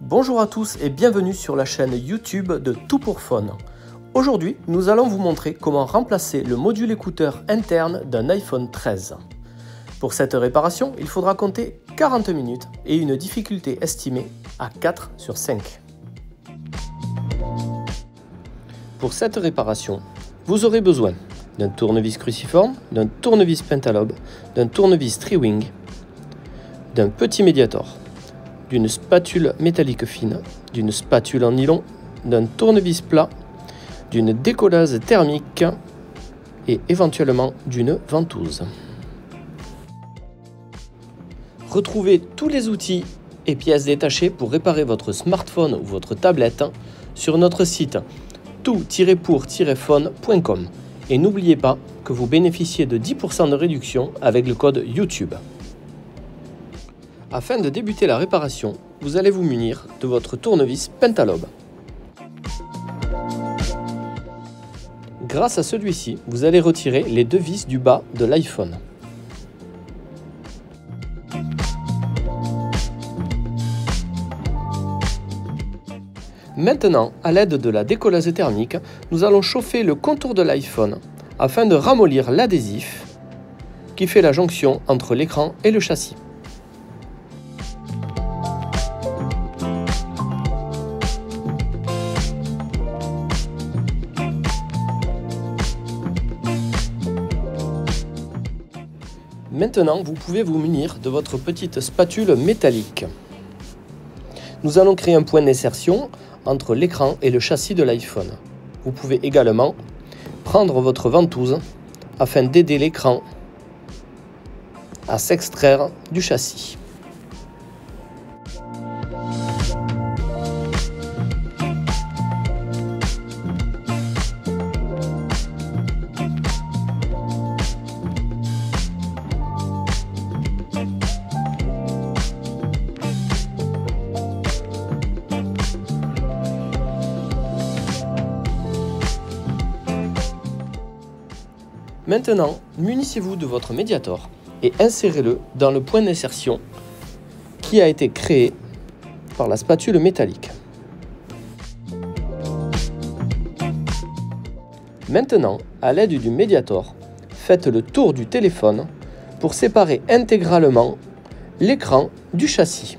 Bonjour à tous et bienvenue sur la chaîne YouTube de Tout pour Phone. Aujourd'hui, nous allons vous montrer comment remplacer le module écouteur interne d'un iPhone 13. Pour cette réparation, il faudra compter 40 minutes et une difficulté estimée à 4 sur 5. Pour cette réparation, vous aurez besoin d'un tournevis cruciforme, d'un tournevis pentalobe, d'un tournevis tri-wing, d'un petit médiator, d'une spatule métallique fine, d'une spatule en nylon, d'un tournevis plat, d'une décollase thermique et éventuellement d'une ventouse. Retrouvez tous les outils et pièces détachées pour réparer votre smartphone ou votre tablette sur notre site tout-pour-phone.com et n'oubliez pas que vous bénéficiez de 10% de réduction avec le code YouTube. Afin de débuter la réparation, vous allez vous munir de votre tournevis pentalobe. Grâce à celui-ci, vous allez retirer les deux vis du bas de l'iPhone. Maintenant, à l'aide de la décollase thermique, nous allons chauffer le contour de l'iPhone afin de ramollir l'adhésif qui fait la jonction entre l'écran et le châssis. Maintenant, vous pouvez vous munir de votre petite spatule métallique. Nous allons créer un point d'insertion entre l'écran et le châssis de l'iPhone. Vous pouvez également prendre votre ventouse afin d'aider l'écran à s'extraire du châssis. Maintenant, munissez-vous de votre médiator et insérez-le dans le point d'insertion qui a été créé par la spatule métallique. Maintenant, à l'aide du médiator, faites le tour du téléphone pour séparer intégralement l'écran du châssis.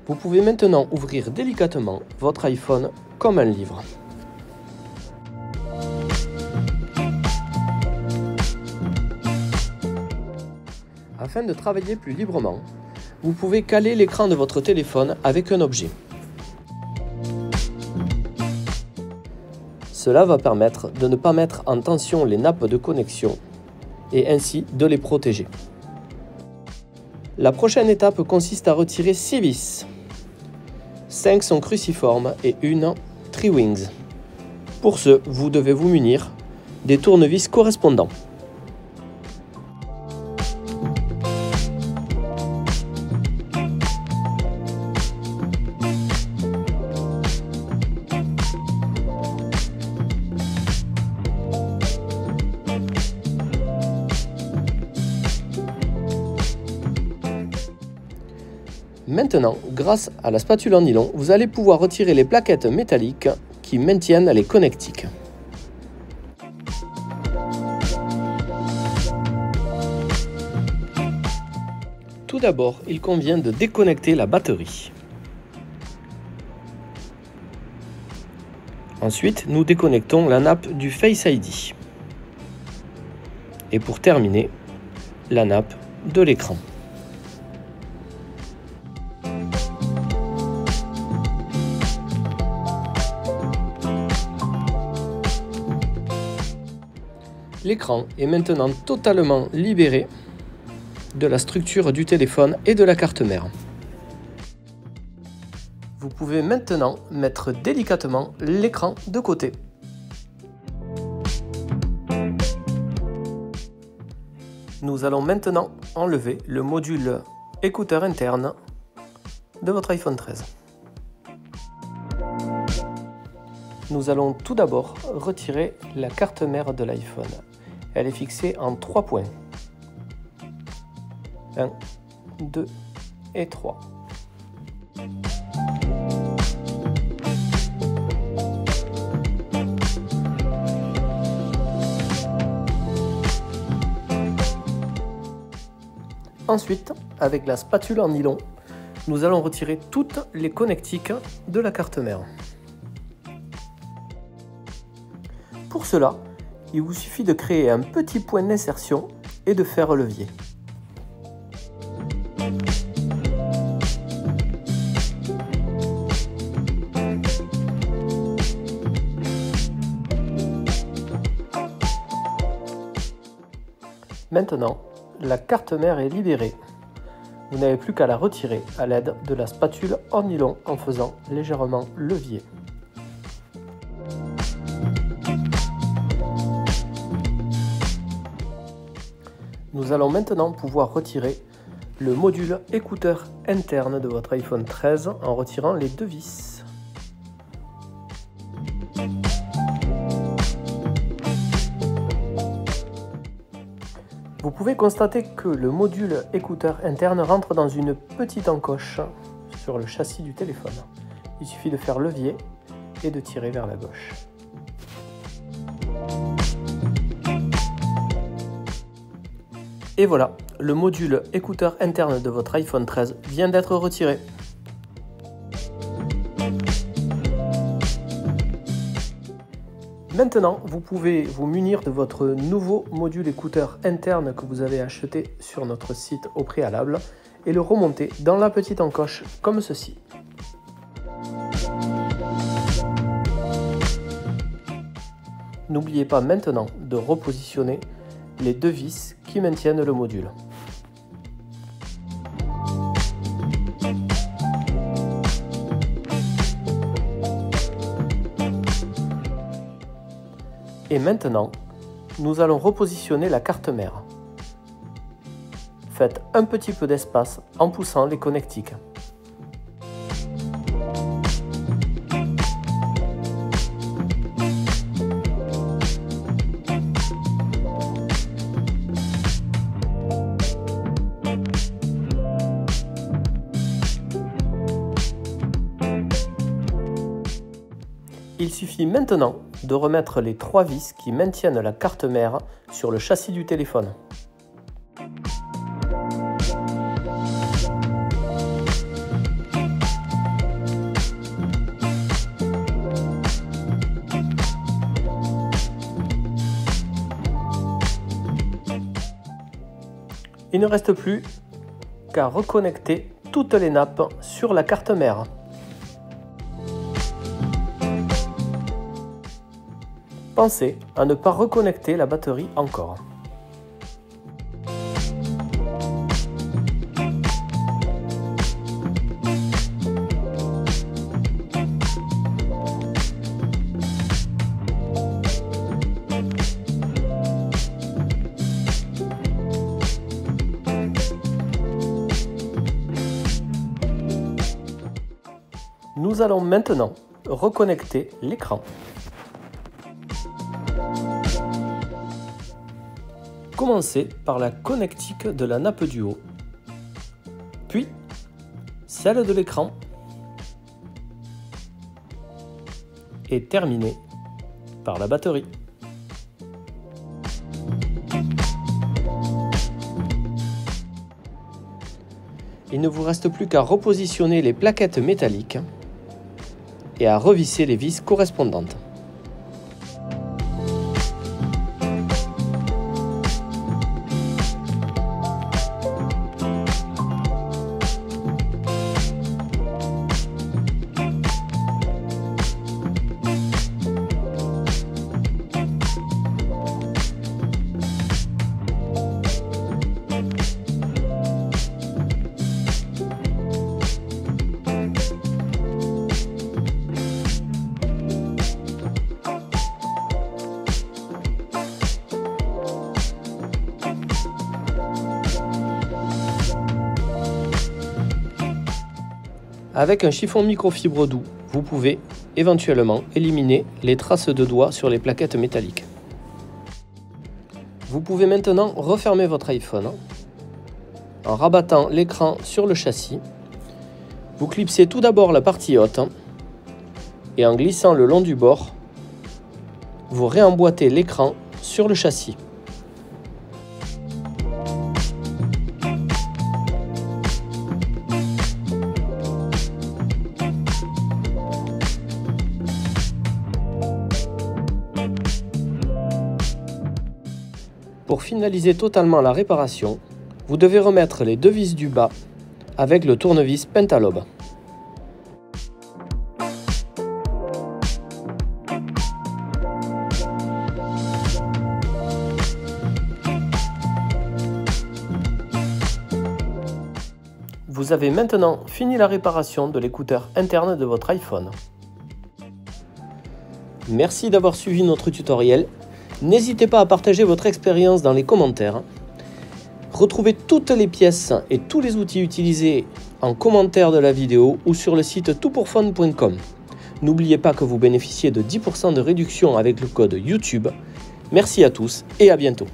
Vous pouvez maintenant ouvrir délicatement votre iPhone comme un livre. Afin de travailler plus librement, vous pouvez caler l'écran de votre téléphone avec un objet. Cela va permettre de ne pas mettre en tension les nappes de connexion et ainsi de les protéger. La prochaine étape consiste à retirer 6 vis. 5 sont cruciformes et une tri-wings. Pour ce, vous devez vous munir des tournevis correspondants. Maintenant, grâce à la spatule en nylon, vous allez pouvoir retirer les plaquettes métalliques qui maintiennent les connectiques. Tout d'abord, il convient de déconnecter la batterie. Ensuite, nous déconnectons la nappe du Face ID. Et pour terminer, la nappe de l'écran. L'écran est maintenant totalement libéré de la structure du téléphone et de la carte mère. Vous pouvez maintenant mettre délicatement l'écran de côté. Nous allons maintenant enlever le module écouteur interne de votre iPhone 13. Nous allons tout d'abord retirer la carte mère de l'iPhone. Elle est fixée en 3 points. 1, 2 et 3. Ensuite, avec la spatule en nylon, nous allons retirer toutes les connectiques de la carte mère. Pour cela, il vous suffit de créer un petit point d'insertion et de faire levier. Maintenant, la carte mère est libérée. Vous n'avez plus qu'à la retirer à l'aide de la spatule en nylon en faisant légèrement levier. Nous allons maintenant pouvoir retirer le module écouteur interne de votre iPhone 13 en retirant les deux vis. Vous pouvez constater que le module écouteur interne rentre dans une petite encoche sur le châssis du téléphone. Il suffit de faire levier et de tirer vers la gauche. Et voilà, le module écouteur interne de votre iPhone 13 vient d'être retiré. Maintenant, vous pouvez vous munir de votre nouveau module écouteur interne que vous avez acheté sur notre site au préalable et le remonter dans la petite encoche comme ceci. N'oubliez pas maintenant de repositionner les deux vis qui maintiennent le module. Et maintenant, nous allons repositionner la carte mère. Faites un petit peu d'espace en poussant les connectiques. Il suffit maintenant de remettre les trois vis qui maintiennent la carte mère sur le châssis du téléphone. Il ne reste plus qu'à reconnecter toutes les nappes sur la carte mère. Pensez à ne pas reconnecter la batterie encore. Nous allons maintenant reconnecter l'écran. Commencez par la connectique de la nappe du haut, puis celle de l'écran et terminez par la batterie. Il ne vous reste plus qu'à repositionner les plaquettes métalliques et à revisser les vis correspondantes. Avec un chiffon microfibre doux, vous pouvez éventuellement éliminer les traces de doigts sur les plaquettes métalliques. Vous pouvez maintenant refermer votre iPhone en rabattant l'écran sur le châssis. Vous clipsez tout d'abord la partie haute et en glissant le long du bord, vous réemboîtez l'écran sur le châssis. Pour finaliser totalement la réparation, vous devez remettre les deux vis du bas avec le tournevis Pentalobe. Vous avez maintenant fini la réparation de l'écouteur interne de votre iPhone. Merci d'avoir suivi notre tutoriel. N'hésitez pas à partager votre expérience dans les commentaires. Retrouvez toutes les pièces et tous les outils utilisés en commentaire de la vidéo ou sur le site toutpourfun.com. N'oubliez pas que vous bénéficiez de 10% de réduction avec le code YouTube. Merci à tous et à bientôt.